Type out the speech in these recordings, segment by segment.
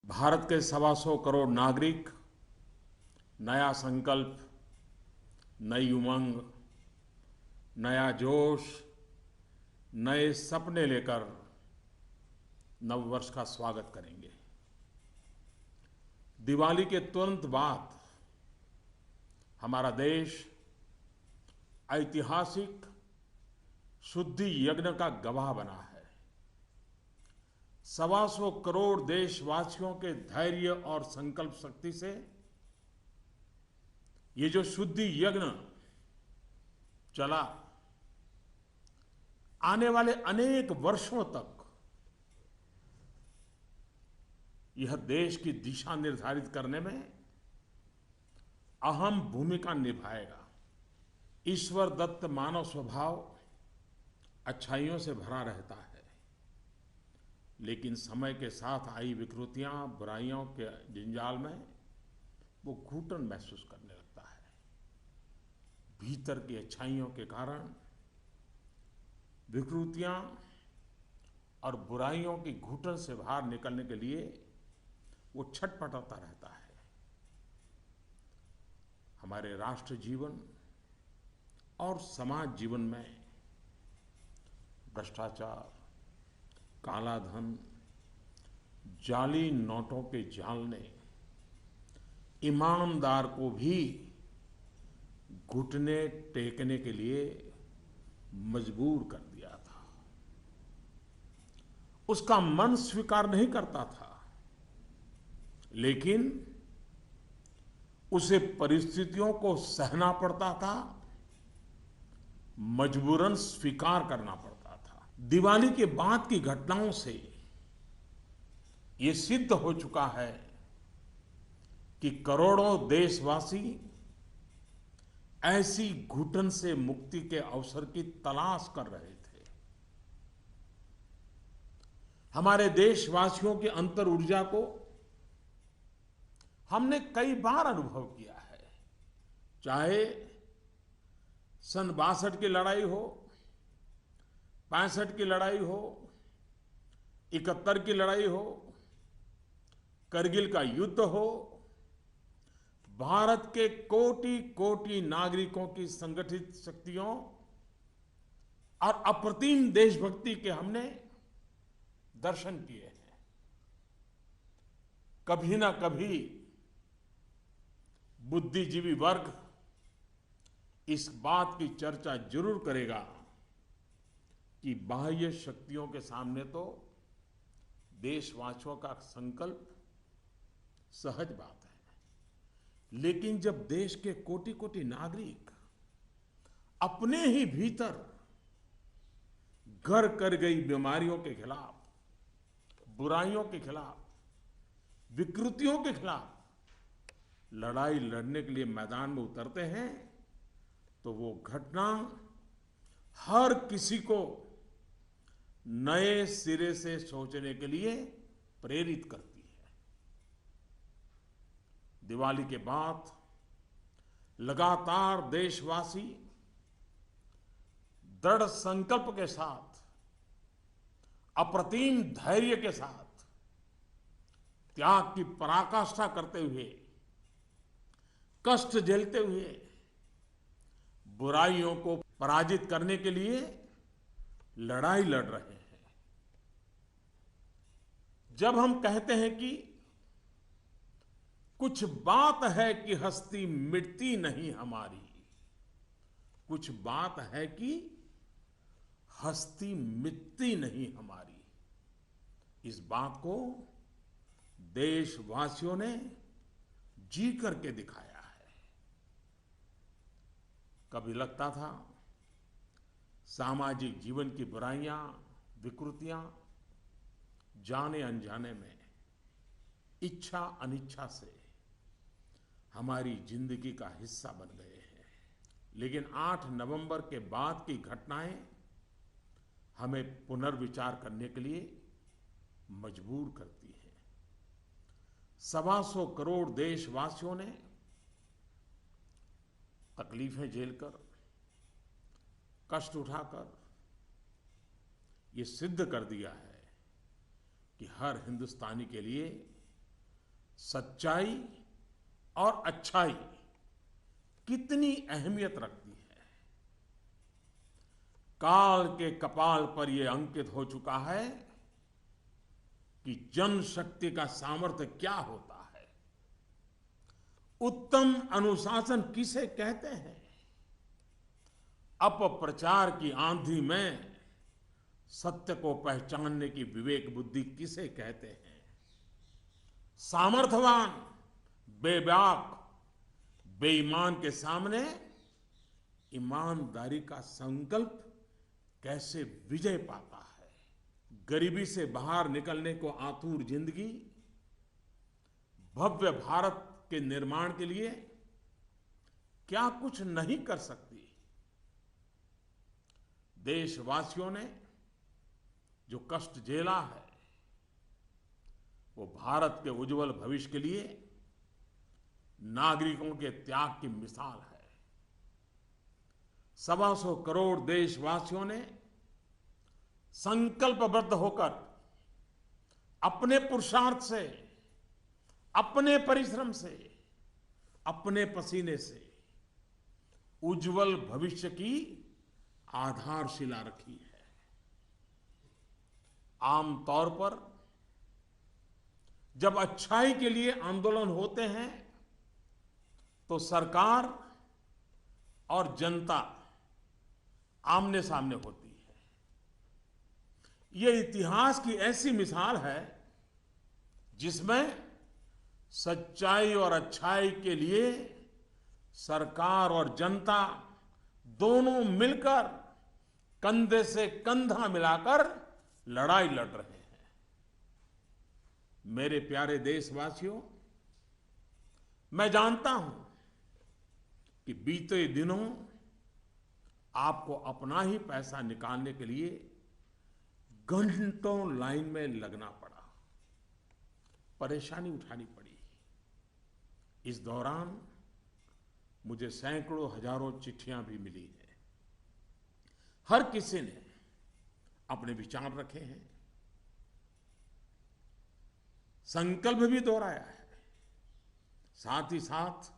भारत के 125 करोड़ नागरिक नया संकल्प, नई उमंग, नया जोश, नए सपने लेकर नववर्ष का स्वागत करेंगे। दिवाली के तुरंत बाद हमारा देश ऐतिहासिक शुद्धि यज्ञ का गवाह बना है। 125 करोड़ देशवासियों के धैर्य और संकल्प शक्ति से ये जो शुद्धि यज्ञ चला, आने वाले अनेक वर्षों तक यह देश की दिशा निर्धारित करने में अहम भूमिका निभाएगा। ईश्वर दत्त मानव स्वभाव अच्छाइयों से भरा रहता है, लेकिन समय के साथ आई विकृतियां, बुराइयों के जंजाल में वो घुटन महसूस करने लगता है। भीतर की अच्छाइयों के कारण विकृतियां और बुराइयों की घुटन से बाहर निकलने के लिए वो छटपटाता रहता है। हमारे राष्ट्र जीवन और समाज जीवन में भ्रष्टाचार, काला धन, जाली नोटों के जाल ने ईमानदार को भी घुटने टेकने के लिए मजबूर कर दिया था। उसका मन स्वीकार नहीं करता था, लेकिन उसे परिस्थितियों को सहना पड़ता था, मजबूरन स्वीकार करना पड़ता था। दिवाली के बाद की घटनाओं से ये सिद्ध हो चुका है कि करोड़ों देशवासी ऐसी घुटन से मुक्ति के अवसर की तलाश कर रहे थे। हमारे देशवासियों की अंतर ऊर्जा को हमने कई बार अनुभव किया है। चाहे सन 62 की लड़ाई हो, 65 की लड़ाई हो, 71 की लड़ाई हो, करगिल का युद्ध हो, भारत के कोटि कोटि नागरिकों की संगठित शक्तियों और अप्रतिम देशभक्ति के हमने दर्शन किए हैं। कभी ना कभी बुद्धिजीवी वर्ग इस बात की चर्चा जरूर करेगा कि बाह्य शक्तियों के सामने तो देशवासियों का संकल्प सहज बात है, लेकिन जब देश के कोटि कोटि नागरिक अपने ही भीतर घर कर गई बीमारियों के खिलाफ, बुराइयों के खिलाफ, विकृतियों के खिलाफ लड़ाई लड़ने के लिए मैदान में उतरते हैं, तो वो घटना हर किसी को नए सिरे से सोचने के लिए प्रेरित करती है। दिवाली के बाद लगातार देशवासी दृढ़ संकल्प के साथ, अप्रतिम धैर्य के साथ, त्याग की पराकाष्ठा करते हुए, कष्ट झेलते हुए बुराइयों को पराजित करने के लिए लड़ाई लड़ रहे हैं। जब हम कहते हैं कि कुछ बात है कि हस्ती मिटती नहीं हमारी, कुछ बात है कि हस्ती मिटती नहीं हमारी, इस बात को देशवासियों ने जी करके दिखाया है। कभी लगता था सामाजिक जीवन की बुराइयां, विकृतियां जाने अनजाने में, इच्छा अनिच्छा से हमारी जिंदगी का हिस्सा बन गए हैं। लेकिन 8 नवंबर के बाद की घटनाएं हमें पुनर्विचार करने के लिए मजबूर करती हैं। 125 करोड़ देशवासियों ने तकलीफें झेलकर, कष्ट उठाकर ये सिद्ध कर दिया है कि हर हिंदुस्तानी के लिए सच्चाई और अच्छाई कितनी अहमियत रखती है। काल के कपाल पर यह अंकित हो चुका है कि जनशक्ति का सामर्थ्य क्या होता है, उत्तम अनुशासन किसे कहते हैं, अपप्रचार की आंधी में सत्य को पहचानने की विवेक बुद्धि किसे कहते हैं, सामर्थ्यवान बेबाक बेईमान के सामने ईमानदारी का संकल्प कैसे विजय पाता है, गरीबी से बाहर निकलने को आतुर जिंदगी भव्य भारत के निर्माण के लिए क्या कुछ नहीं कर सकती। देशवासियों ने जो कष्ट झेला है वो भारत के उज्जवल भविष्य के लिए नागरिकों के त्याग की मिसाल है। 125 करोड़ देशवासियों ने संकल्पबद्ध होकर अपने पुरुषार्थ से, अपने परिश्रम से, अपने पसीने से उज्जवल भविष्य की आधारशिला रखी है। आमतौर पर जब अच्छाई के लिए आंदोलन होते हैं तो सरकार और जनता आमने सामने होती है। यह इतिहास की ऐसी मिसाल है जिसमें सच्चाई और अच्छाई के लिए सरकार और जनता दोनों मिलकर कंधे से कंधा मिलाकर लड़ाई लड़ रहे हैं। मेरे प्यारे देशवासियों, मैं जानता हूं कि बीते दिनों आपको अपना ही पैसा निकालने के लिए घंटों लाइन में लगना पड़ा, परेशानी उठानी पड़ी। इस दौरान मुझे सैकड़ों हजारों चिट्ठियां भी मिली हैं। हर किसी ने अपने विचार रखे हैं, संकल्प भी दोहराया है, साथ ही साथ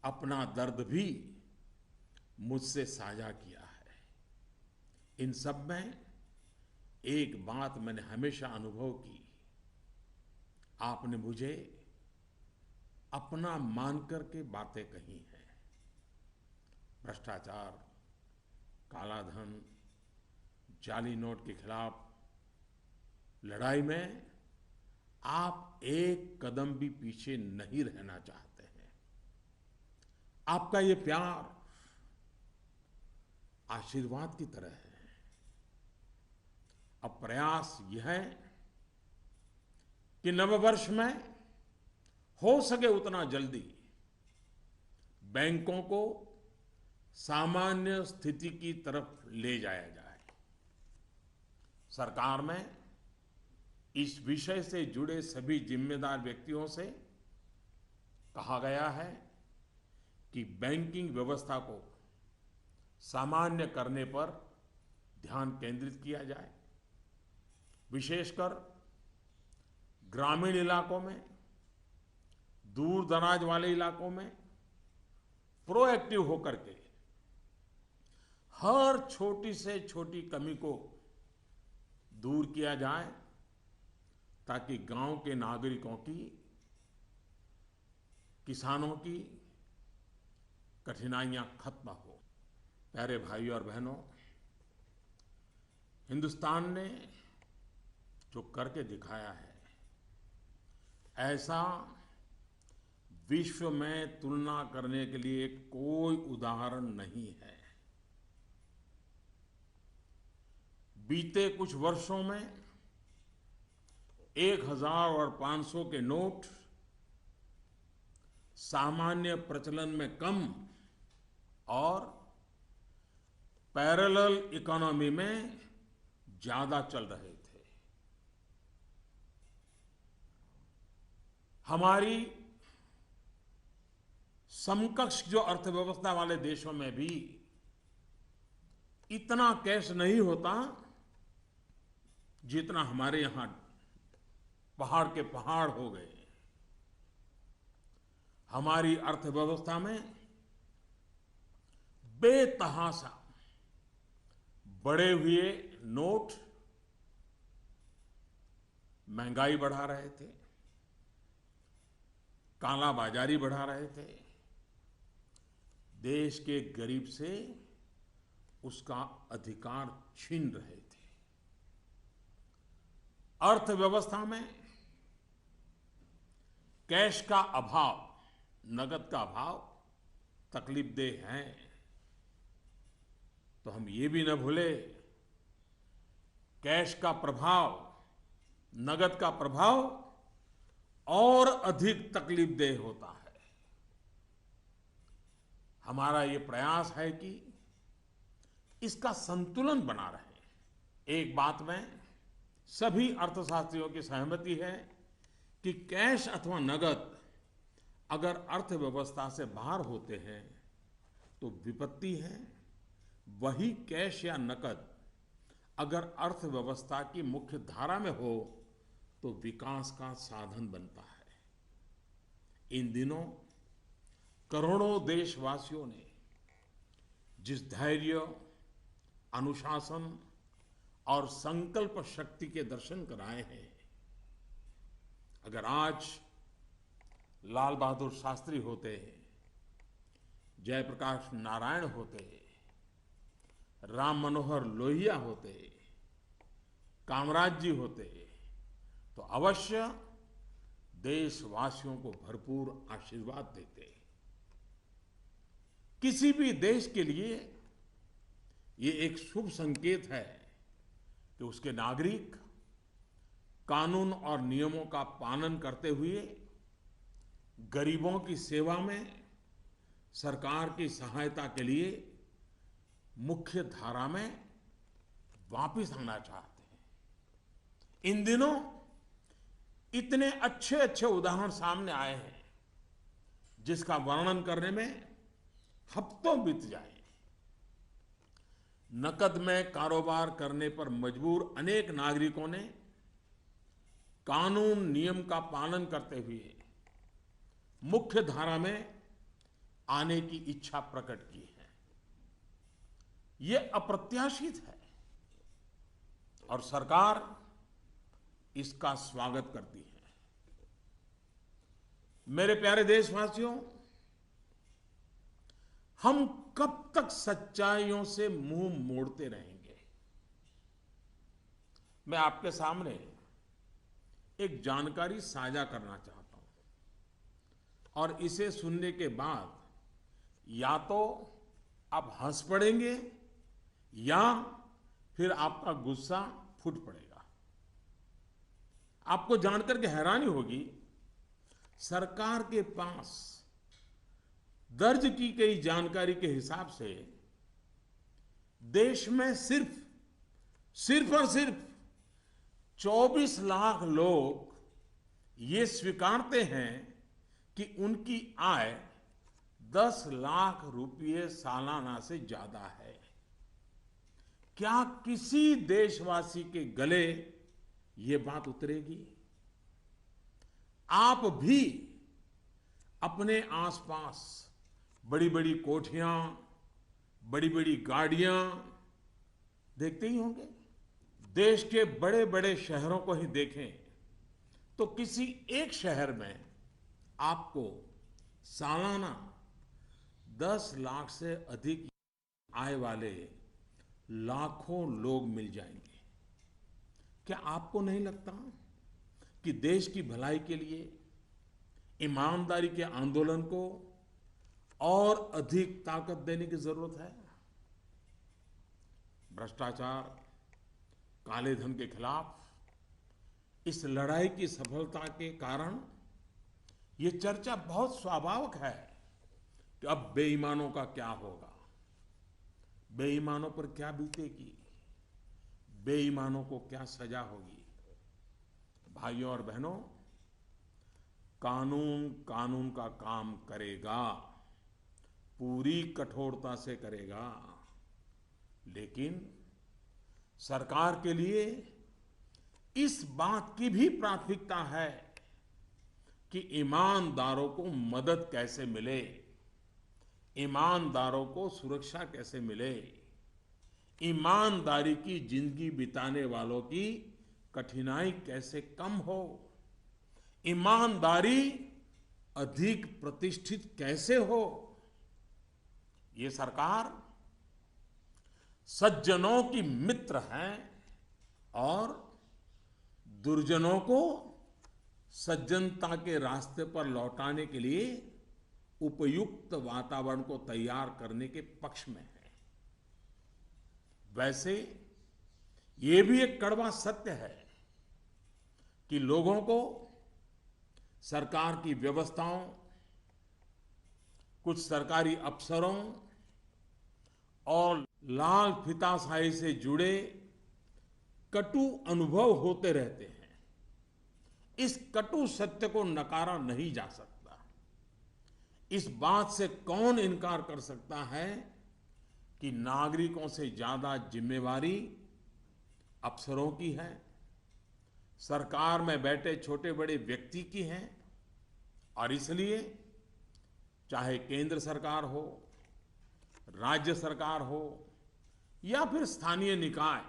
अपना दर्द भी मुझसे साझा किया है। इन सब में एक बात मैंने हमेशा अनुभव की, आपने मुझे अपना मानकर के बातें कही हैं। भ्रष्टाचार, कालाधन, जाली नोट के खिलाफ लड़ाई में आप एक कदम भी पीछे नहीं रहना चाहते हैं। आपका ये प्यार आशीर्वाद की तरह है। अब प्रयास यह है कि नववर्ष में हो सके उतना जल्दी बैंकों को सामान्य स्थिति की तरफ ले जाया जाए। सरकार में इस विषय से जुड़े सभी जिम्मेदार व्यक्तियों से कहा गया है कि बैंकिंग व्यवस्था को सामान्य करने पर ध्यान केंद्रित किया जाए। विशेषकर ग्रामीण इलाकों में, दूर दराज वाले इलाकों में प्रोएक्टिव होकर के हर छोटी से छोटी कमी को दूर किया जाए ताकि गांव के नागरिकों की, किसानों की कठिनाइयां खत्म हो। प्यारे भाइयों और बहनों, हिंदुस्तान ने जो करके दिखाया है, ऐसा विश्व में तुलना करने के लिए कोई उदाहरण नहीं है। बीते कुछ वर्षों में 1000 और 500 के नोट सामान्य प्रचलन में कम और पैरेलल इकोनॉमी में ज्यादा चल रहे थे। हमारी समकक्ष जो अर्थव्यवस्था वाले देशों में भी इतना कैश नहीं होता जितना हमारे यहां पहाड़ के पहाड़ हो गए। हमारी अर्थव्यवस्था में बेतहाशा बढ़े हुए नोट महंगाई बढ़ा रहे थे, कालाबाजारी बढ़ा रहे थे, देश के गरीब से उसका अधिकार छीन रहे थे। अर्थव्यवस्था में कैश का अभाव, नगद का अभाव तकलीफदेह है। तो हम ये भी न भूले, कैश का प्रभाव, नगद का प्रभाव और अधिक तकलीफदेह होता है। हमारा ये प्रयास है कि इसका संतुलन बना रहे। एक बात में सभी अर्थशास्त्रियों की सहमति है कि कैश अथवा नगद अगर अर्थव्यवस्था से बाहर होते हैं तो विपत्ति है। वही कैश या नकद अगर अर्थव्यवस्था की मुख्य धारा में हो तो विकास का साधन बनता है। इन दिनों करोड़ों देशवासियों ने जिस धैर्य, अनुशासन और संकल्प शक्ति के दर्शन कराए हैं, अगर आज लाल बहादुर शास्त्री होते, जयप्रकाश नारायण होते, राम मनोहर लोहिया होते, कामराज जी होते, तो अवश्य देशवासियों को भरपूर आशीर्वाद देते। किसी भी देश के लिए ये एक शुभ संकेत है कि उसके नागरिक कानून और नियमों का पालन करते हुए गरीबों की सेवा में सरकार की सहायता के लिए मुख्य धारा में वापस आना चाहते हैं। इन दिनों इतने अच्छे अच्छे उदाहरण सामने आए हैं जिसका वर्णन करने में हफ्तों बीत जाए। नकद में कारोबार करने पर मजबूर अनेक नागरिकों ने कानून नियम का पालन करते हुए मुख्य धारा में आने की इच्छा प्रकट की है। यह अप्रत्याशित है और सरकार इसका स्वागत करती है। मेरे प्यारे देशवासियों, हम कब तक सच्चाइयों से मुंह मोड़ते रहेंगे? मैं आपके सामने एक जानकारी साझा करना चाहता हूं और इसे सुनने के बाद या तो आप हंस पड़ेंगे या फिर आपका गुस्सा फूट पड़ेगा। आपको जानकर के हैरानी होगी, सरकार के पास दर्ज की गई जानकारी के हिसाब से देश में सिर्फ और सिर्फ 24 लाख लोग ये स्वीकारते हैं कि उनकी आय 10 लाख रुपये सालाना से ज्यादा है। क्या किसी देशवासी के गले ये बात उतरेगी? आप भी अपने आसपास बड़ी बड़ी कोठियां, बड़ी बड़ी गाड़ियां देखते ही होंगे। देश के बड़े बड़े शहरों को ही देखें तो किसी एक शहर में आपको सालाना 10 लाख से अधिक आय वाले लाखों लोग मिल जाएंगे। क्या आपको नहीं लगता कि देश की भलाई के लिए ईमानदारी के आंदोलन को और अधिक ताकत देने की जरूरत है? भ्रष्टाचार, काले धन के खिलाफ इस लड़ाई की सफलता के कारण ये चर्चा बहुत स्वाभाविक है कि अब बेईमानों का क्या होगा, बेईमानों पर क्या बीतेगी, बेईमानों को क्या सजा होगी। भाइयों और बहनों, कानून कानून का काम करेगा, पूरी कठोरता से करेगा, लेकिन सरकार के लिए इस बात की भी प्राथमिकता है कि ईमानदारों को मदद कैसे मिले, ईमानदारों को सुरक्षा कैसे मिले, ईमानदारी की जिंदगी बिताने वालों की कठिनाई कैसे कम हो, ईमानदारी अधिक प्रतिष्ठित कैसे हो। ये सरकार सज्जनों की मित्र है और दुर्जनों को सज्जनता के रास्ते पर लौटाने के लिए उपयुक्त वातावरण को तैयार करने के पक्ष में है। वैसे ये भी एक कड़वा सत्य है कि लोगों को सरकार की व्यवस्थाओं, कुछ सरकारी अफसरों और लाल फीताशाही से जुड़े कटु अनुभव होते रहते हैं। इस कटु सत्य को नकारा नहीं जा सकता। इस बात से कौन इनकार कर सकता है कि नागरिकों से ज्यादा जिम्मेवारी अफसरों की है, सरकार में बैठे छोटे बड़े व्यक्ति की है। और इसलिए चाहे केंद्र सरकार हो, राज्य सरकार हो या फिर स्थानीय निकाय,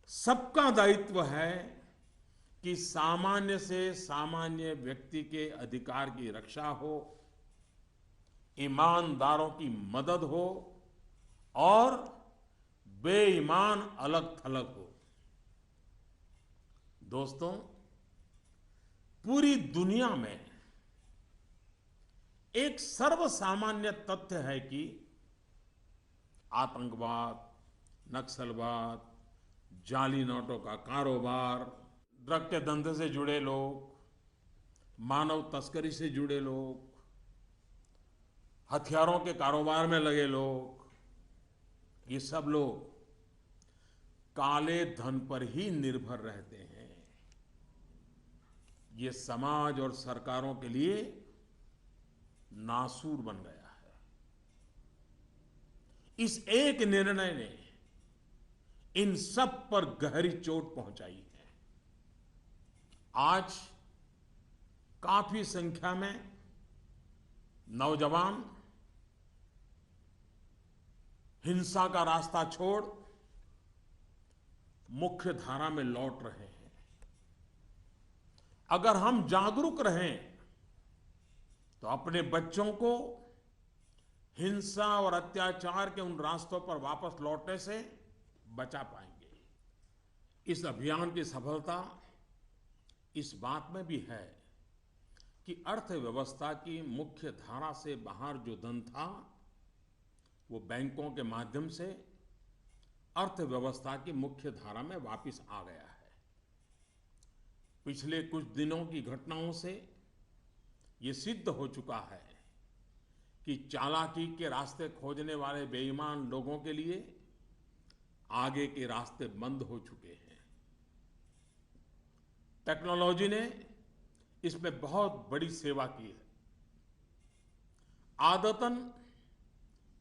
सबका दायित्व है कि सामान्य से सामान्य व्यक्ति के अधिकार की रक्षा हो, ईमानदारों की मदद हो और बेईमान अलग थलग हो। दोस्तों, पूरी दुनिया में एक सर्वसामान्य तथ्य है कि आतंकवाद, नक्सलवाद, जाली नोटों का कारोबार, ड्रग के धंधे से जुड़े लोग, मानव तस्करी से जुड़े लोग, हथियारों के कारोबार में लगे लोग, ये सब लोग काले धन पर ही निर्भर रहते हैं। ये समाज और सरकारों के लिए नासूर बन गया है। इस एक निर्णय ने इन सब पर गहरी चोट पहुंचाई है। आज काफी संख्या में नौजवान हिंसा का रास्ता छोड़ मुख्य धारा में लौट रहे हैं। अगर हम जागरूक रहें तो अपने बच्चों को हिंसा और अत्याचार के उन रास्तों पर वापस लौटने से बचा पाएंगे। इस अभियान की सफलता इस बात में भी है कि अर्थव्यवस्था की मुख्य धारा से बाहर जो धन था वो बैंकों के माध्यम से अर्थव्यवस्था की मुख्य धारा में वापस आ गया है। पिछले कुछ दिनों की घटनाओं से ये सिद्ध हो चुका है कि चालाकी के रास्ते खोजने वाले बेईमान लोगों के लिए आगे के रास्ते बंद हो चुके हैं। टेक्नोलॉजी ने इसमें बहुत बड़ी सेवा की है। आदतन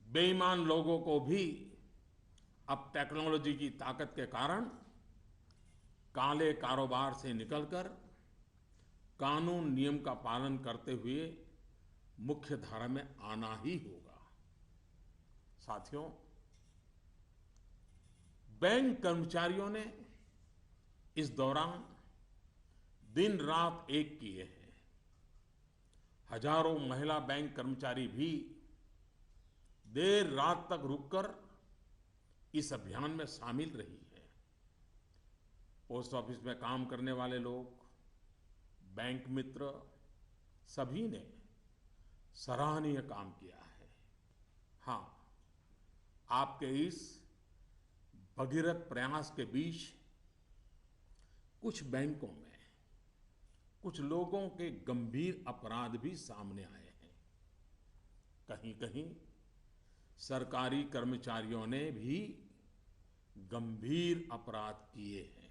बेईमान लोगों को भी अब टेक्नोलॉजी की ताकत के कारण काले कारोबार से निकलकर कानून नियम का पालन करते हुए मुख्य धारा में आना ही होगा। साथियों, बैंक कर्मचारियों ने इस दौरान दिन रात एक किए हैं। हजारों महिला बैंक कर्मचारी भी देर रात तक रुककर इस अभियान में शामिल रही है। पोस्ट ऑफिस में काम करने वाले लोग, बैंक मित्र, सभी ने सराहनीय काम किया है। हाँ, आपके इस भगीरथ प्रयास के बीच कुछ बैंकों में कुछ लोगों के गंभीर अपराध भी सामने आए हैं। कहीं कहीं सरकारी कर्मचारियों ने भी गंभीर अपराध किए हैं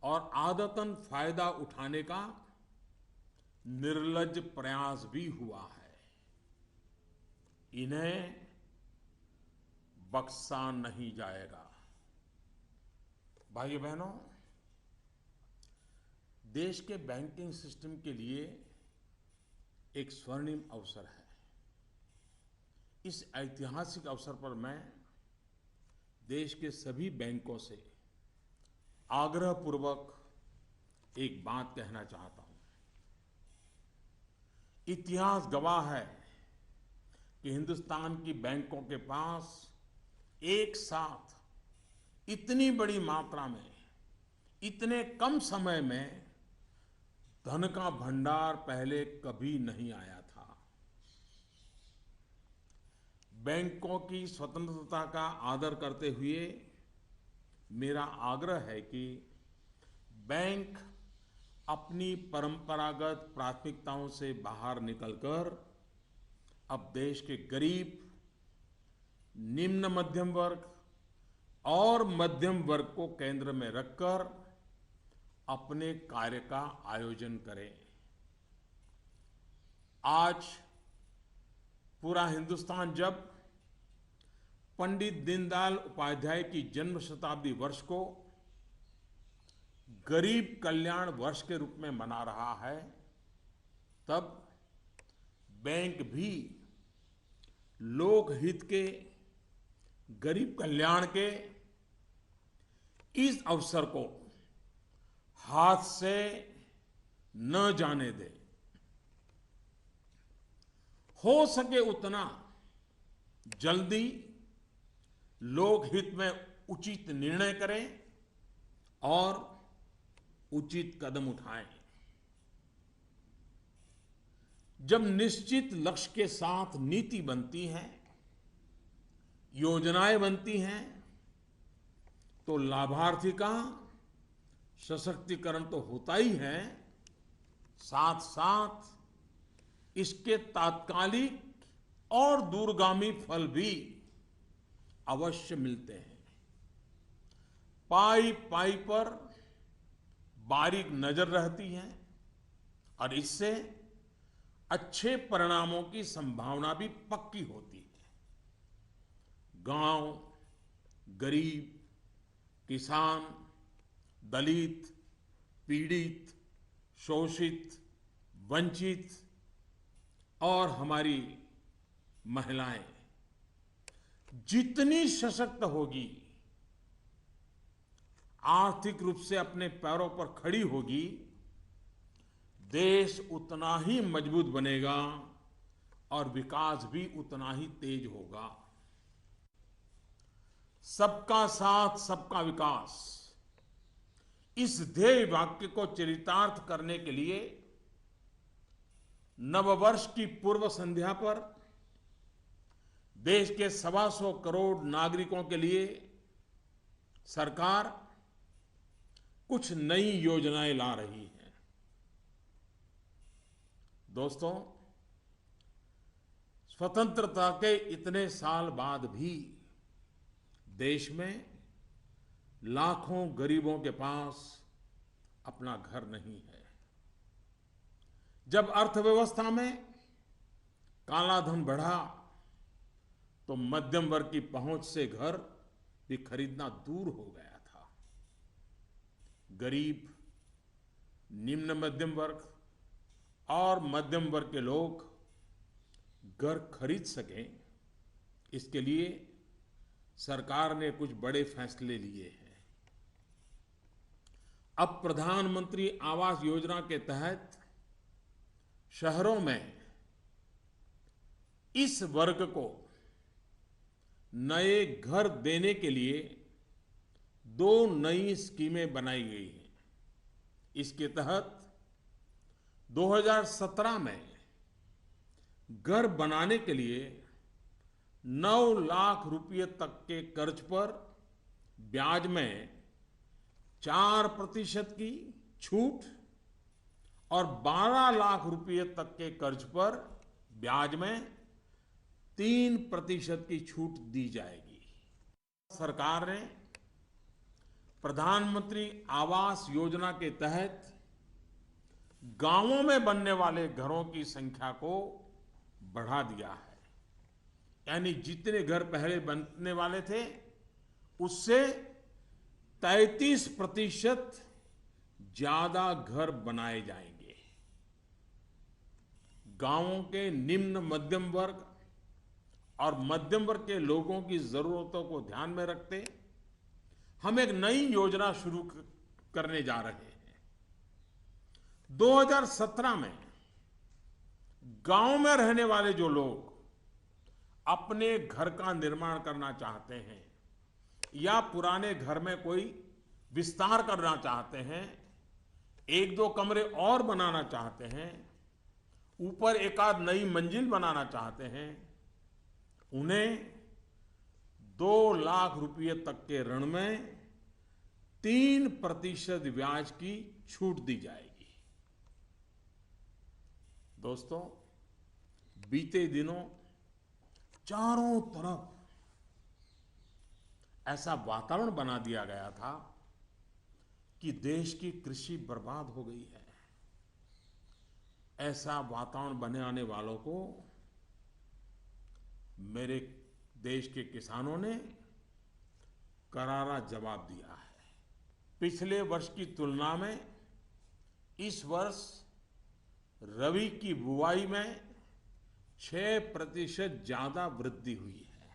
और आदतन फायदा उठाने का निर्लज्ज प्रयास भी हुआ है। इन्हें बख्शा नहीं जाएगा। भाइयों बहनों, देश के बैंकिंग सिस्टम के लिए एक स्वर्णिम अवसर है। इस ऐतिहासिक अवसर पर मैं देश के सभी बैंकों से आग्रहपूर्वक एक बात कहना चाहता हूं। इतिहास गवाह है कि हिंदुस्तान की बैंकों के पास एक साथ इतनी बड़ी मात्रा में, इतने कम समय में धन का भंडार पहले कभी नहीं आया था। बैंकों की स्वतंत्रता का आदर करते हुए मेरा आग्रह है कि बैंक अपनी परंपरागत प्राथमिकताओं से बाहर निकलकर अब देश के गरीब, निम्न मध्यम वर्ग और मध्यम वर्ग को केंद्र में रखकर अपने कार्य का आयोजन करें। आज पूरा हिंदुस्तान जब पंडित दीनदयाल उपाध्याय की जन्म शताब्दी वर्ष को गरीब कल्याण वर्ष के रूप में मना रहा है, तब बैंक भी लोकहित के, गरीब कल्याण के इस अवसर को हाथ से न जाने दे। हो सके उतना जल्दी लोकहित में उचित निर्णय करें और उचित कदम उठाएं। जब निश्चित लक्ष्य के साथ नीति बनती है, योजनाएं बनती हैं, तो लाभार्थी का सशक्तिकरण तो होता ही है, साथ साथ इसके तात्कालिक और दूरगामी फल भी अवश्य मिलते हैं। पाई पाई पर बारीक नजर रहती है और इससे अच्छे परिणामों की संभावना भी पक्की होती है। गांव, गरीब, किसान, दलित, पीड़ित, शोषित, वंचित और हमारी महिलाएं जितनी सशक्त होगी, आर्थिक रूप से अपने पैरों पर खड़ी होगी, देश उतना ही मजबूत बनेगा और विकास भी उतना ही तेज होगा। सबका साथ, सबका विकास, इस ध्येय वाक्य को चरितार्थ करने के लिए नववर्ष की पूर्व संध्या पर देश के 125 करोड़ नागरिकों के लिए सरकार कुछ नई योजनाएं ला रही है। दोस्तों, स्वतंत्रता के इतने साल बाद भी देश में लाखों गरीबों के पास अपना घर नहीं है। जब अर्थव्यवस्था में काला धन बढ़ा तो मध्यम वर्ग की पहुंच से घर भी खरीदना दूर हो गया था। गरीब, निम्न मध्यम वर्ग और मध्यम वर्ग के लोग घर खरीद सकें, इसके लिए सरकार ने कुछ बड़े फैसले लिए हैं। अब प्रधानमंत्री आवास योजना के तहत शहरों में इस वर्ग को नए घर देने के लिए 2 नई स्कीमें बनाई गई हैं। इसके तहत 2017 में घर बनाने के लिए 9 लाख रुपए तक के कर्ज पर ब्याज में 4% की छूट और 12 लाख रुपए तक के कर्ज पर ब्याज में 3% की छूट दी जाएगी। सरकार ने प्रधानमंत्री आवास योजना के तहत गांवों में बनने वाले घरों की संख्या को बढ़ा दिया है। यानी जितने घर पहले बनने वाले थे उससे 33% ज्यादा घर बनाए जाएंगे। गांवों के निम्न मध्यम वर्ग और मध्यम वर्ग के लोगों की जरूरतों को ध्यान में रखते हम एक नई योजना शुरू करने जा रहे हैं। 2017 में गांव में रहने वाले जो लोग अपने घर का निर्माण करना चाहते हैं या पुराने घर में कोई विस्तार करना चाहते हैं, एक दो कमरे और बनाना चाहते हैं, ऊपर एक आध नई मंजिल बनाना चाहते हैं, उन्हें 2 लाख रुपए तक के ऋण में 3% ब्याज की छूट दी जाएगी। दोस्तों, बीते दिनों चारों तरफ ऐसा वातावरण बना दिया गया था कि देश की कृषि बर्बाद हो गई है। ऐसा वातावरण बनाने वालों को मेरे देश के किसानों ने करारा जवाब दिया है। पिछले वर्ष की तुलना में इस वर्ष रबी की बुआई में 6% ज्यादा वृद्धि हुई है।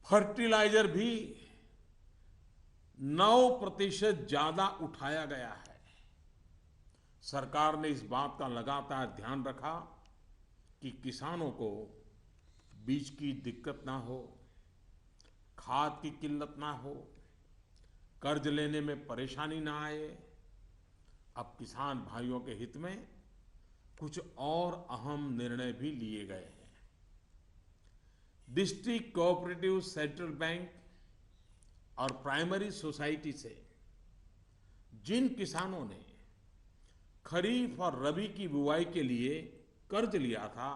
फर्टिलाइजर भी 9% ज्यादा उठाया गया है। सरकार ने इस बात का लगातार ध्यान रखा कि किसानों को बीज की दिक्कत ना हो, खाद की किल्लत ना हो, कर्ज लेने में परेशानी ना आए। अब किसान भाइयों के हित में कुछ और अहम निर्णय भी लिए गए हैं। डिस्ट्रिक्ट कोऑपरेटिव सेंट्रल बैंक और प्राइमरी सोसाइटी से जिन किसानों ने खरीफ और रबी की बुआई के लिए कर्ज लिया था,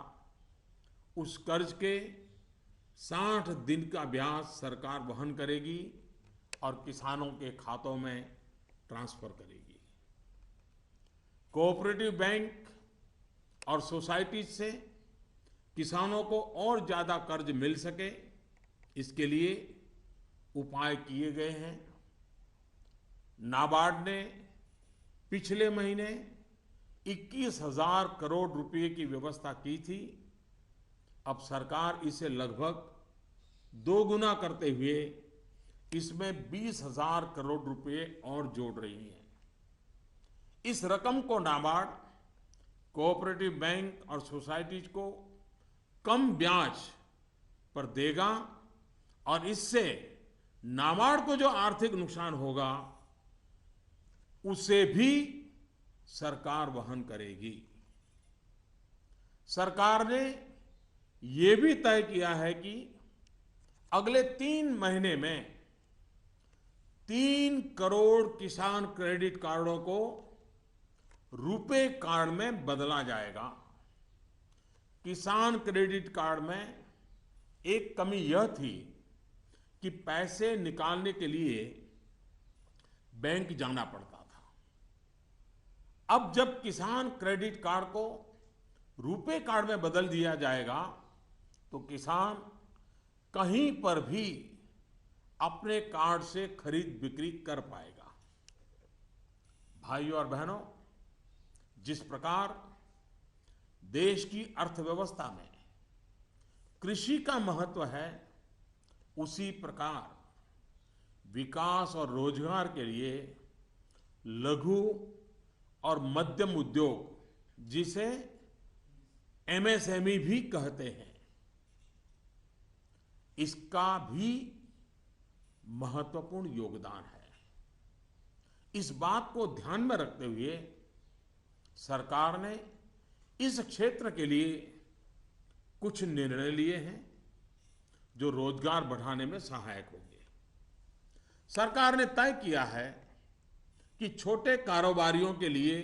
उस कर्ज के 60 दिन का ब्याज सरकार वहन करेगी और किसानों के खातों में ट्रांसफर करेगी। कोऑपरेटिव बैंक और सोसाइटी से किसानों को और ज्यादा कर्ज मिल सके, इसके लिए उपाय किए गए हैं। नाबार्ड ने पिछले महीने 21,000 करोड़ रुपए की व्यवस्था की थी। अब सरकार इसे लगभग 2 गुना करते हुए इसमें 20,000 करोड़ रुपए और जोड़ रही है। इस रकम को नाबार्ड कोऑपरेटिव बैंक और सोसाइटीज को कम ब्याज पर देगा और इससे नाबार्ड को जो आर्थिक नुकसान होगा उसे भी सरकार वहन करेगी। सरकार ने यह भी तय किया है कि अगले 3 महीने में 3 करोड़ किसान क्रेडिट कार्डों को रुपे कार्ड में बदला जाएगा। किसान क्रेडिट कार्ड में एक कमी यह थी कि पैसे निकालने के लिए बैंक जाना पड़ता था। अब जब किसान क्रेडिट कार्ड को रुपे कार्ड में बदल दिया जाएगा तो किसान कहीं पर भी अपने कार्ड से खरीद बिक्री कर पाएगा। भाइयों और बहनों, जिस प्रकार देश की अर्थव्यवस्था में कृषि का महत्व है, उसी प्रकार विकास और रोजगार के लिए लघु और मध्यम उद्योग, जिसे एमएसएमई भी कहते हैं, इसका भी महत्वपूर्ण योगदान है। इस बात को ध्यान में रखते हुए सरकार ने इस क्षेत्र के लिए कुछ निर्णय लिए हैं जो रोजगार बढ़ाने में सहायक होंगे। सरकार ने तय किया है कि छोटे कारोबारियों के लिए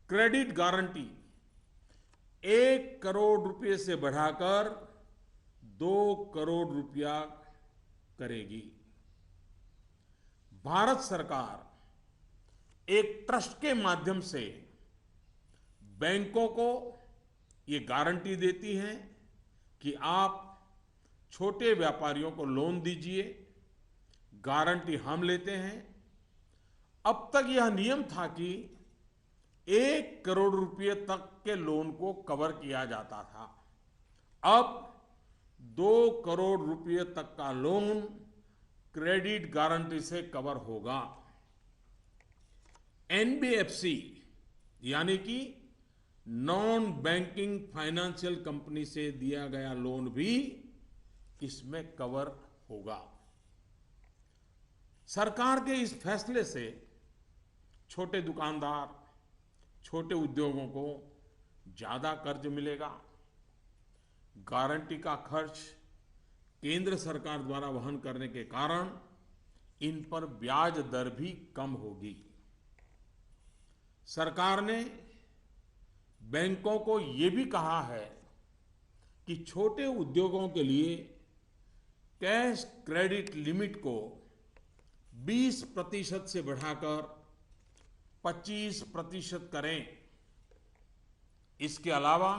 क्रेडिट गारंटी 1 करोड़ रुपए से बढ़ाकर 2 करोड़ रुपया करेगी। भारत सरकार एक ट्रस्ट के माध्यम से बैंकों को ये गारंटी देती है कि आप छोटे व्यापारियों को लोन दीजिए, गारंटी हम लेते हैं, अब तक यह नियम था कि 1 करोड़ रुपए तक के लोन को कवर किया जाता था। अब 2 करोड़ रुपए तक का लोन क्रेडिट गारंटी से कवर होगा। एनबीएफसी यानी कि नॉन बैंकिंग फाइनेंशियल कंपनी से दिया गया लोन भी इसमें कवर होगा। सरकार के इस फैसले से छोटे दुकानदार, छोटे उद्योगों को ज्यादा कर्ज मिलेगा। गारंटी का खर्च केंद्र सरकार द्वारा वहन करने के कारण इन पर ब्याज दर भी कम होगी। सरकार ने बैंकों को ये भी कहा है कि छोटे उद्योगों के लिए कैश क्रेडिट लिमिट को 20% से बढ़ाकर 25% करें। इसके अलावा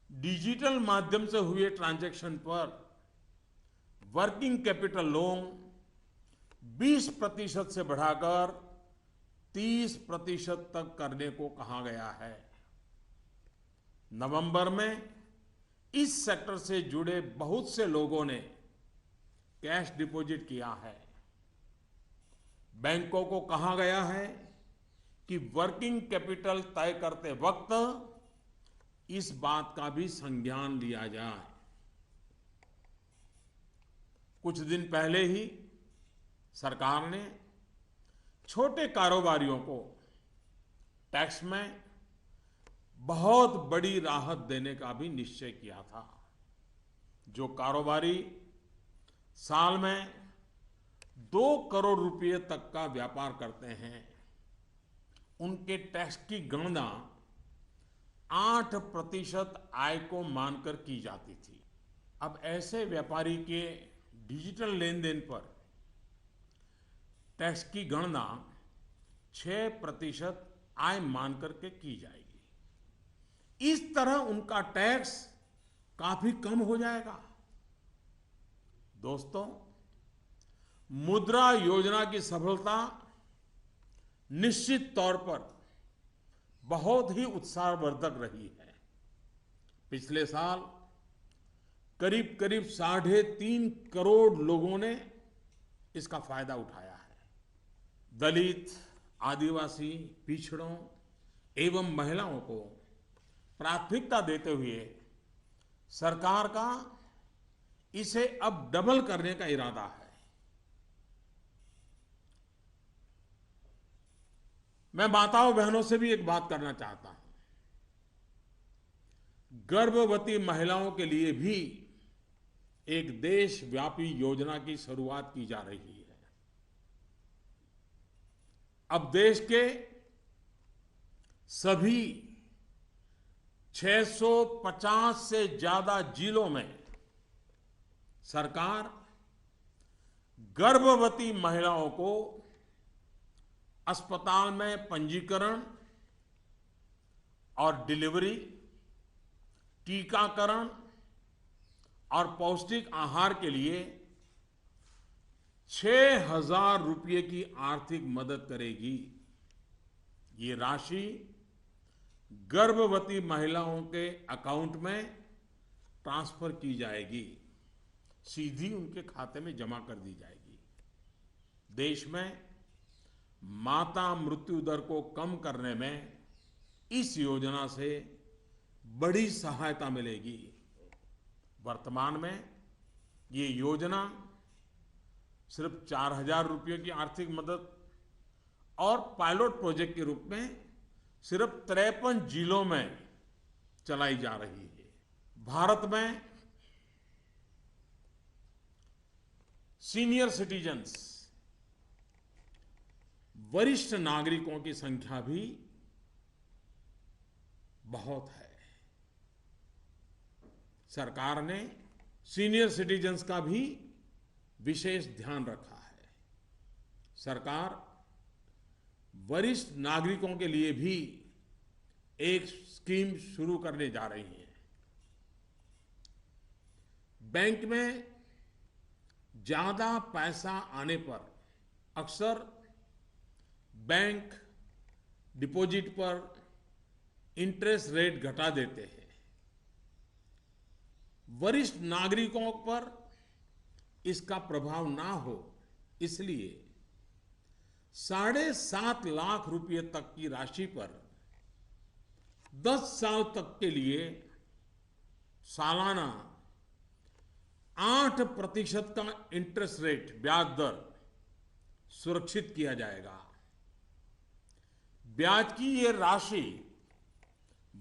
डिजिटल माध्यम से हुए ट्रांजैक्शन पर वर्किंग कैपिटल लोन 20% से बढ़ाकर 30% तक करने को कहा गया है। नवंबर में इस सेक्टर से जुड़े बहुत से लोगों ने कैश डिपॉजिट किया है। बैंकों को कहा गया है कि वर्किंग कैपिटल तय करते वक्त इस बात का भी संज्ञान लिया जाए। कुछ दिन पहले ही सरकार ने छोटे कारोबारियों को टैक्स में बहुत बड़ी राहत देने का भी निश्चय किया था। जो कारोबारी साल में 2 करोड़ रुपए तक का व्यापार करते हैं, उनके टैक्स की गणना 8% आय को मानकर की जाती थी। अब ऐसे व्यापारी के डिजिटल लेन देन पर टैक्स की गणना 6% आय मानकर के की जाएगी। इस तरह उनका टैक्स काफी कम हो जाएगा। दोस्तों, मुद्रा योजना की सफलता निश्चित तौर पर बहुत ही उत्साहवर्धक रही है। पिछले साल करीब करीब 3.5 करोड़ लोगों ने इसका फायदा उठाया है। दलित, आदिवासी, पिछड़ों एवं महिलाओं को प्राथमिकता देते हुए सरकार का इसे अब डबल करने का इरादा है। मैं माताओं बहनों से भी एक बात करना चाहता हूं। गर्भवती महिलाओं के लिए भी एक देशव्यापी योजना की शुरुआत की जा रही है। अब देश के सभी 650 से ज्यादा जिलों में सरकार गर्भवती महिलाओं को अस्पताल में पंजीकरण और डिलीवरी, टीकाकरण और पौष्टिक आहार के लिए 6,000 रुपये की आर्थिक मदद करेगी। ये राशि गर्भवती महिलाओं के अकाउंट में ट्रांसफर की जाएगी, सीधी उनके खाते में जमा कर दी जाएगी। देश में माता मृत्यु दर को कम करने में इस योजना से बड़ी सहायता मिलेगी। वर्तमान में ये योजना सिर्फ 4,000 रुपये की आर्थिक मदद और पायलट प्रोजेक्ट के रूप में सिर्फ 53 जिलों में चलाई जा रही है। भारत में सीनियर सिटीजन्स, वरिष्ठ नागरिकों की संख्या भी बहुत है। सरकार ने सीनियर सिटीजन्स का भी विशेष ध्यान रखा है। सरकार वरिष्ठ नागरिकों के लिए भी एक स्कीम शुरू करने जा रही है। बैंक में ज्यादा पैसा आने पर अक्सर बैंक डिपॉजिट पर इंटरेस्ट रेट घटा देते हैं। वरिष्ठ नागरिकों पर इसका प्रभाव ना हो इसलिए 7.5 लाख रुपए तक की राशि पर 10 साल तक के लिए सालाना 8% का इंटरेस्ट रेट ब्याज दर सुरक्षित किया जाएगा। ब्याज की ये राशि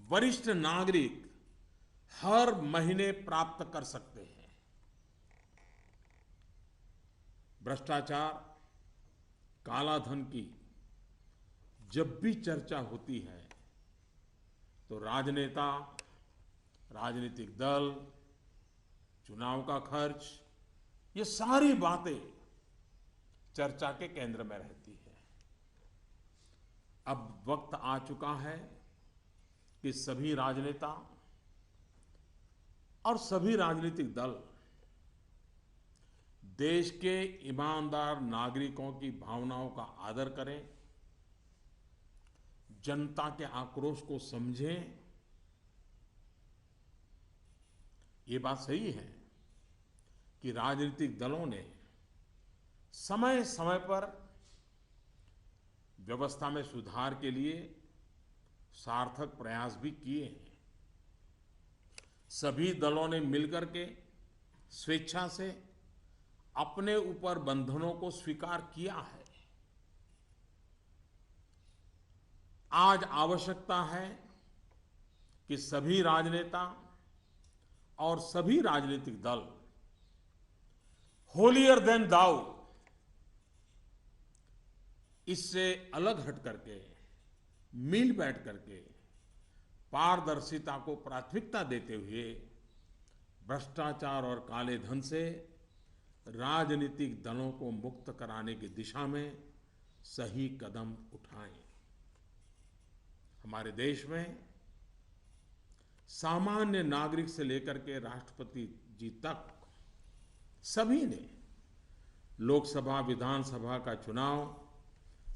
वरिष्ठ नागरिक हर महीने प्राप्त कर सकते हैं। भ्रष्टाचार, कालाधन की जब भी चर्चा होती है तो राजनेता, राजनीतिक दल, चुनाव का खर्च, ये सारी बातें चर्चा के केंद्र में रहती है। अब वक्त आ चुका है कि सभी राजनेता और सभी राजनीतिक दल देश के ईमानदार नागरिकों की भावनाओं का आदर करें, जनता के आक्रोश को समझें। ये बात सही है कि राजनीतिक दलों ने समय समय पर व्यवस्था में सुधार के लिए सार्थक प्रयास भी किए हैं। सभी दलों ने मिलकर के स्वेच्छा से अपने ऊपर बंधनों को स्वीकार किया है। आज आवश्यकता है कि सभी राजनेता और सभी राजनीतिक दल होलियर देन दाऊ इससे अलग हट करके, मिल बैठ करके पारदर्शिता को प्राथमिकता देते हुए भ्रष्टाचार और काले धन से राजनीतिक दलों को मुक्त कराने की दिशा में सही कदम उठाएं। हमारे देश में सामान्य नागरिक से लेकर के राष्ट्रपति जी तक सभी ने लोकसभा, विधानसभा का चुनाव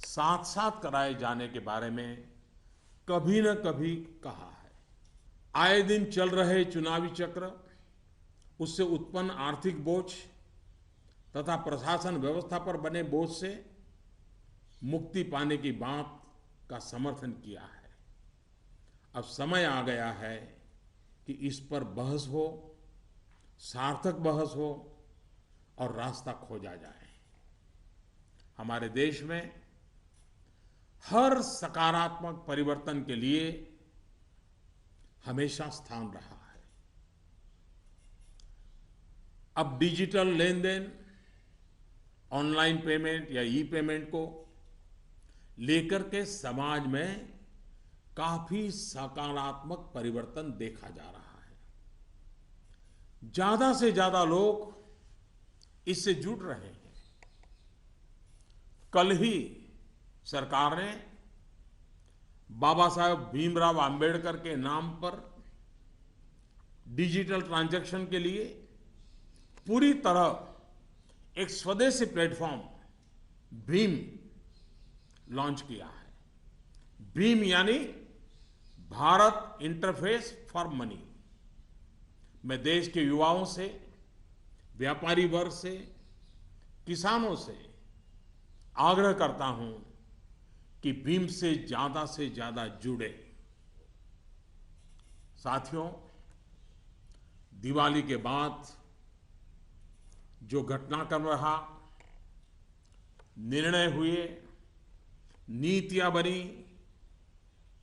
साथ साथ कराए जाने के बारे में कभी न कभी कहा है। आए दिन चल रहे चुनावी चक्र, उससे उत्पन्न आर्थिक बोझ तथा प्रशासन व्यवस्था पर बने बोझ से मुक्ति पाने की बात का समर्थन किया है। अब समय आ गया है कि इस पर बहस हो, सार्थक बहस हो और रास्ता खोजा जाए। हमारे देश में हर सकारात्मक परिवर्तन के लिए हमेशा स्थान रहा है। अब डिजिटल लेन देन, ऑनलाइन पेमेंट या ई पेमेंट को लेकर के समाज में काफी सकारात्मक परिवर्तन देखा जा रहा है। ज्यादा से ज्यादा लोग इससे जुड़ रहे हैं। कल ही सरकार ने बाबा साहेब भीमराव अंबेडकर के नाम पर डिजिटल ट्रांजैक्शन के लिए पूरी तरह एक स्वदेशी प्लेटफॉर्म भीम लॉन्च किया है। भीम यानी भारत इंटरफेस फॉर मनी। मैं देश के युवाओं से, व्यापारी वर्ग से, किसानों से आग्रह करता हूं कि भीम से ज्यादा जुड़े। साथियों, दिवाली के बाद जो घटनाक्रम रहा, निर्णय हुए, नीतियां बनी,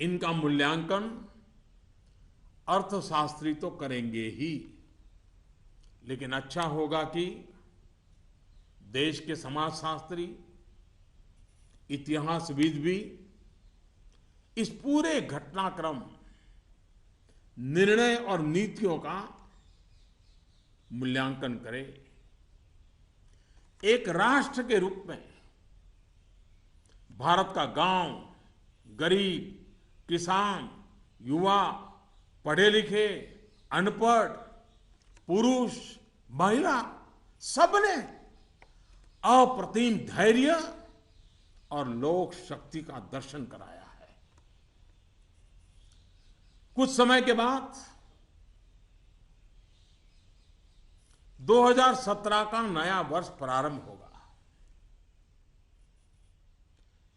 इनका मूल्यांकन अर्थशास्त्री तो करेंगे ही, लेकिन अच्छा होगा कि देश के समाजशास्त्री, इतिहासविद भी इस पूरे घटनाक्रम, निर्णय और नीतियों का मूल्यांकन करें। एक राष्ट्र के रूप में भारत का गांव, गरीब, किसान, युवा, पढ़े लिखे, अनपढ़, पुरुष, महिला, सबने अप्रतिम धैर्य और लोक शक्ति का दर्शन कराया है। कुछ समय के बाद 2017 का नया वर्ष प्रारंभ होगा।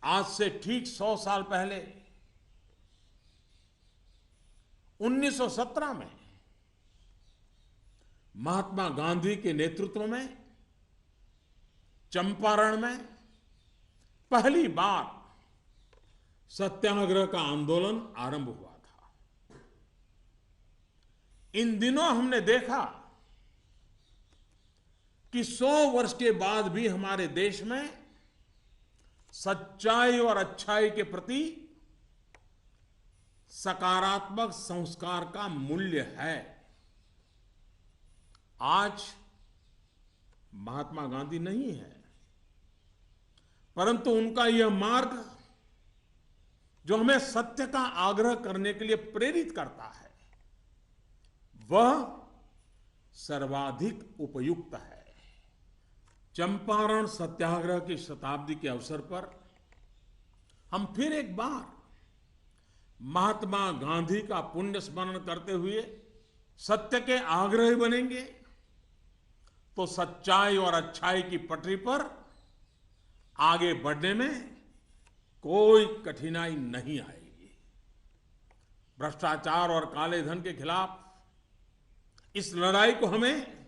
आज से ठीक 100 साल पहले 1917 में महात्मा गांधी के नेतृत्व में चंपारण में पहली बार सत्याग्रह का आंदोलन आरंभ हुआ था। इन दिनों हमने देखा कि 100 वर्ष के बाद भी हमारे देश में सच्चाई और अच्छाई के प्रति सकारात्मक संस्कार का मूल्य है। आज महात्मा गांधी नहीं है, परंतु उनका यह मार्ग जो हमें सत्य का आग्रह करने के लिए प्रेरित करता है, वह सर्वाधिक उपयुक्त है। चंपारण सत्याग्रह की शताब्दी के अवसर पर हम फिर एक बार महात्मा गांधी का पुण्य स्मरण करते हुए सत्य के आग्रही बनेंगे तो सच्चाई और अच्छाई की पटरी पर आगे बढ़ने में कोई कठिनाई नहीं आएगी। भ्रष्टाचार और काले धन के खिलाफ इस लड़ाई को हमें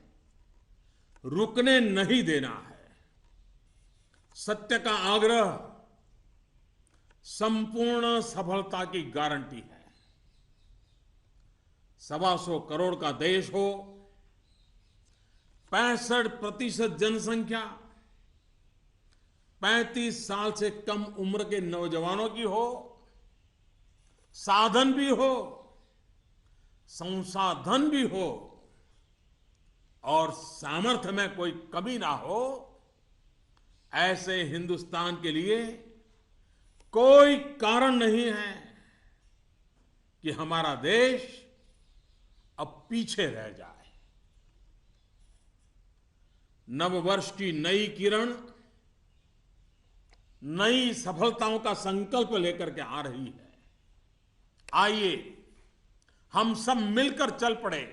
रुकने नहीं देना है। सत्य का आग्रह संपूर्ण सफलता की गारंटी है। 125 करोड़ का देश हो, 65% जनसंख्या 35 साल से कम उम्र के नौजवानों की हो, साधन भी हो, संसाधन भी हो और सामर्थ्य में कोई कमी ना हो, ऐसे हिंदुस्तान के लिए कोई कारण नहीं है कि हमारा देश अब पीछे रह जाए। नववर्ष की नई किरण नई सफलताओं का संकल्प लेकर के आ रही है। आइए हम सब मिलकर चल पड़े,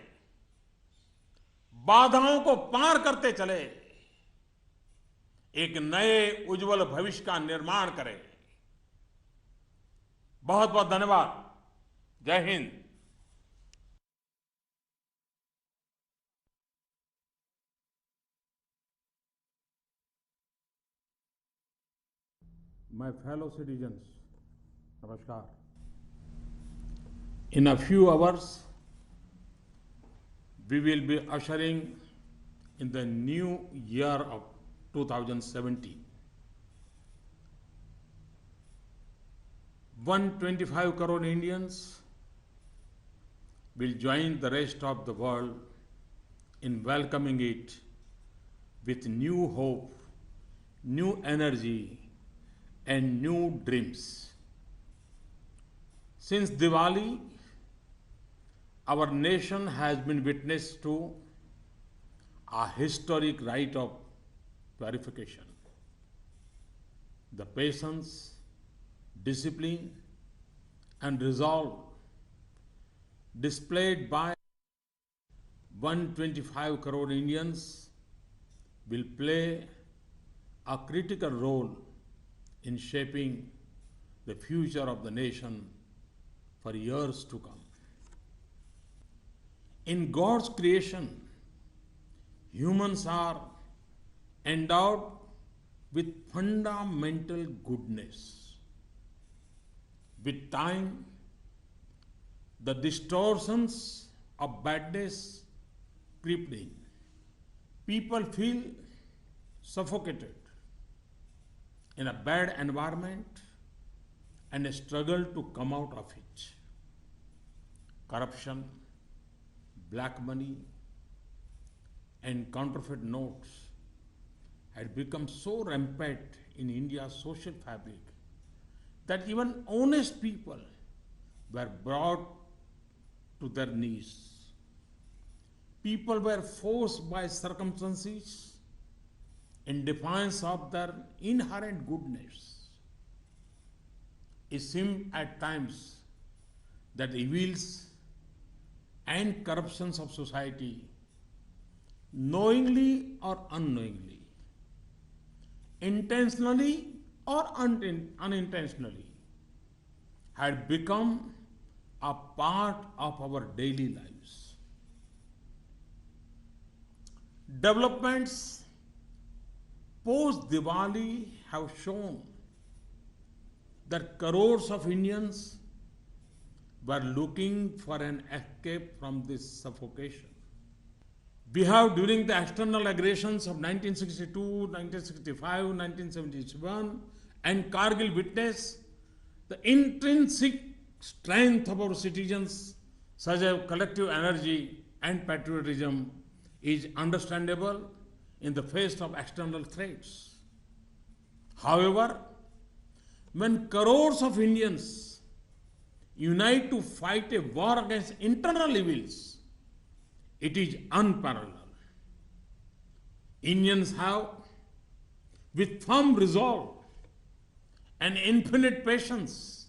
बाधाओं को पार करते चले, एक नए उज्जवल भविष्य का निर्माण करें। बहुत बहुत धन्यवाद। जय Hind. My fellow citizens, Namaskar. In a few hours, we will be ushering in the new year of 2017. 125 crore Indians will join the rest of the world in welcoming it with new hope, new energy, and new dreams. Since Diwali, our nation has been witness to a historic rite of purification. The patience, discipline, and resolve displayed by 125 crore Indians will play a critical role in shaping the future of the nation for years to come. In God's creation, humans are endowed with fundamental goodness. With time, the distortions of badness creep in. People feel suffocated in a bad environment and struggle to come out of it. Corruption, black money, and counterfeit notes had become so rampant in India's social fabric that even honest people were brought to their knees. People were forced by circumstances in defiance of their inherent goodness it seems at times that evils and corruptions of society, knowingly or unknowingly, intentionally or unintentionally, had become a part of our daily lives. Developments post Diwali have shown that crores of Indians were looking for an escape from this suffocation. We have, during the external aggressions of 1962, 1965, 1977, and Kargil, witnessed the intrinsic strength of our citizens, such as collective energy and patriotism, is understandable in the face of external threats. However, when crores of Indians unite to fight a war against internal evils, it is unparalleled. Indians have, with firm resolve and infinite patience,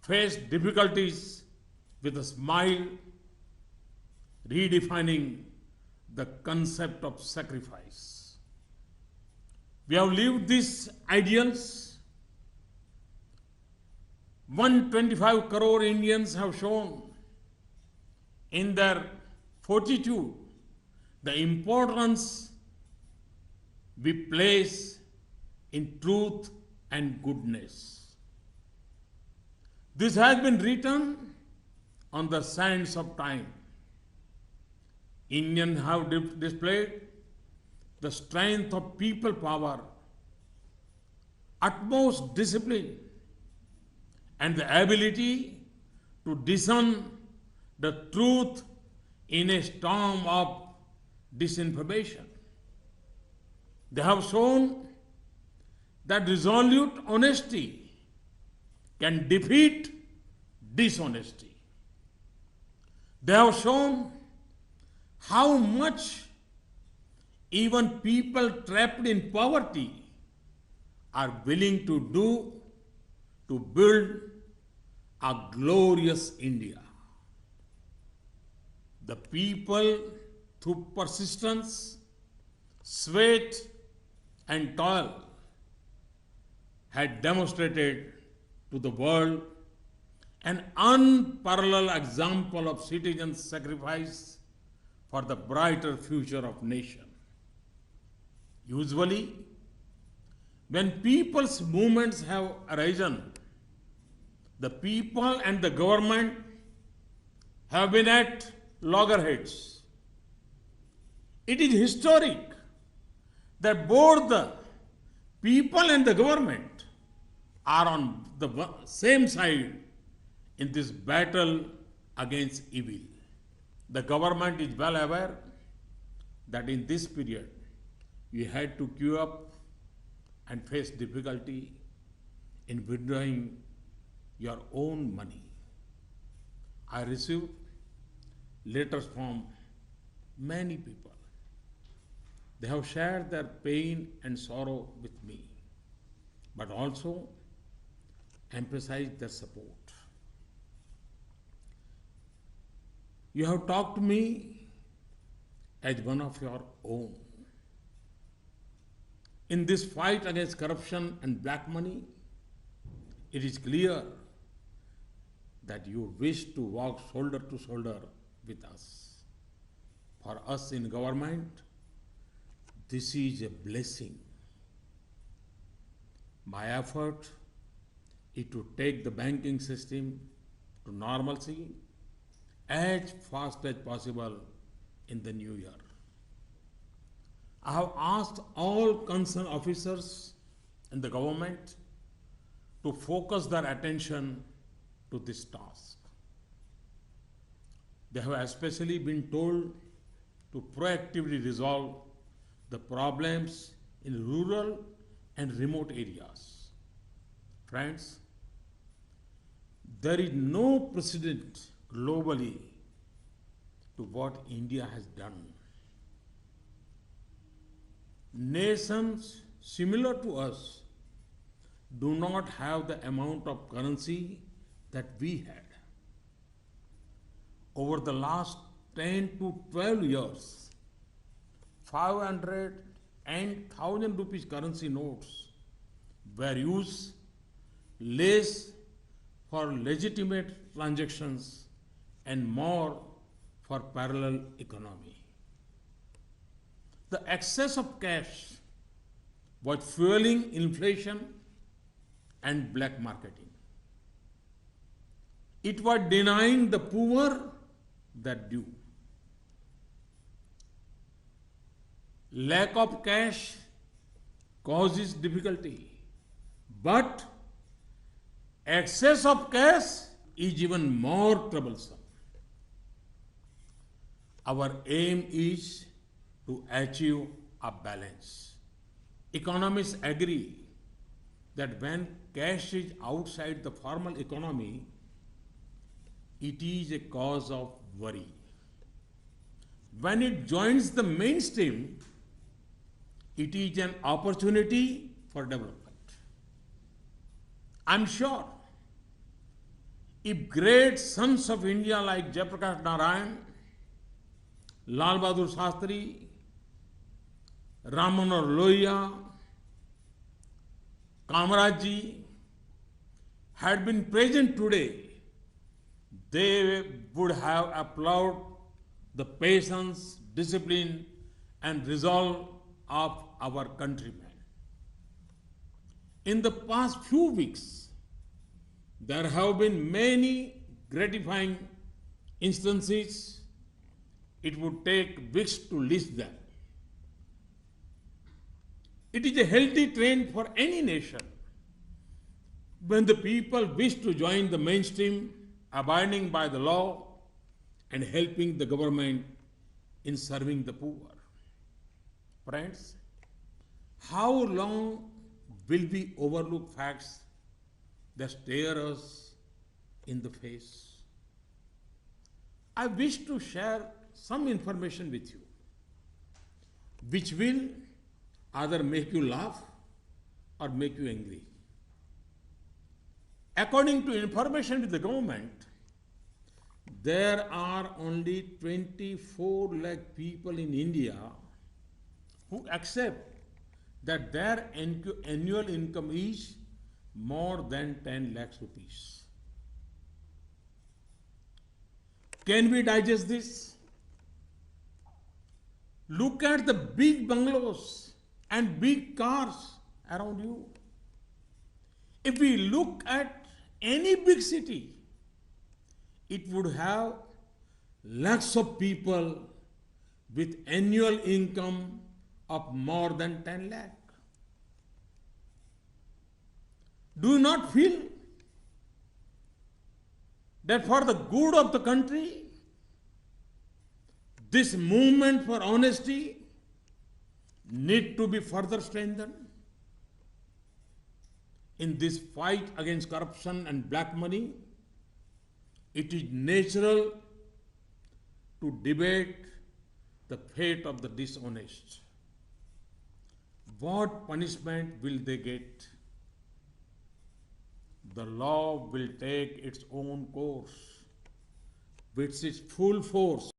faced difficulties with a smile, redefining the concept of sacrifice. We have lived these ideals. 125 crore Indians have shown in their fortitude the importance we place in truth and goodness. This has been written on the sands of time. Indians have displayed the strength of people power, utmost discipline, and the ability to discern the truth in a storm of disinformation. They have shown that resolute honesty can defeat dishonesty. They have shown how much even people trapped in poverty are willing to do to build a glorious India. The people, through persistence, sweat, and toil, had demonstrated to the world an unparalleled example of citizen sacrifice for the brighter future of nation. Usually, when people's movements have arisen, the people and the government have been at loggerheads. It is historic that both the people and the government are on the same side in this battle against evil. The government is well aware that in this period you had to queue up and face difficulty in withdrawing your own money. I received letters from many people. They have shared their pain and sorrow with me, but also emphasized their support. You have talked to me as one of your own. In this fight against corruption and black money, it is clear that you wish to walk shoulder to shoulder with us. For us in government, this is a blessing. My effort is to take the banking system to normalcy as fast as possible in the new year. I have asked all concerned officers in the government to focus their attention to this task. They have especially been told to proactively resolve the problems in rural and remote areas. Friends, there is no precedent globally to what India has done. Nations similar to us do not have the amount of currency that we had. Over the last 10 to 12 years, 500 and 1000 rupees currency notes were used less for legitimate transactions and more for parallel economy. The excess of cash was fueling inflation and black marketing. It was denying the poor their due. Lack of cash causes difficulty, but excess of cash is even more troublesome. Our aim is to achieve a balance. Economists agree that when cash is outside the formal economy, it is a cause of worry. When it joins the mainstream, it is an opportunity for development. I'm sure if great sons of India like Jayaprakash Narayan, Lal Bahadur Shastri, Ram Manohar Lohia, Kamaraj ji had been present today, they would have applauded the patience, discipline, and resolve of our countrymen. In the past few weeks, there have been many gratifying instances. It would take weeks to list them. It is a healthy trend for any nation when the people wish to join the mainstream, abiding by the law and helping the government in serving the poor. Friends, how long will we overlook facts that stare us in the face? I wish to share some information with you which will either make you laugh or make you angry. According to information with the government, there are only 24 lakh people in India who accept that their annual income is more than 10 lakhs rupees. Can we digest this? Look at the big bungalows and big cars around you. If we look at any big city, it would have lakhs of people with annual income of more than 10 lakh. Do you not feel that for the good of the country, this movement for honesty need to be further strengthened? In this fight against corruption and black money, it is natural to debate the fate of the dishonest. What punishment will they get? The law will take its own course with its full force.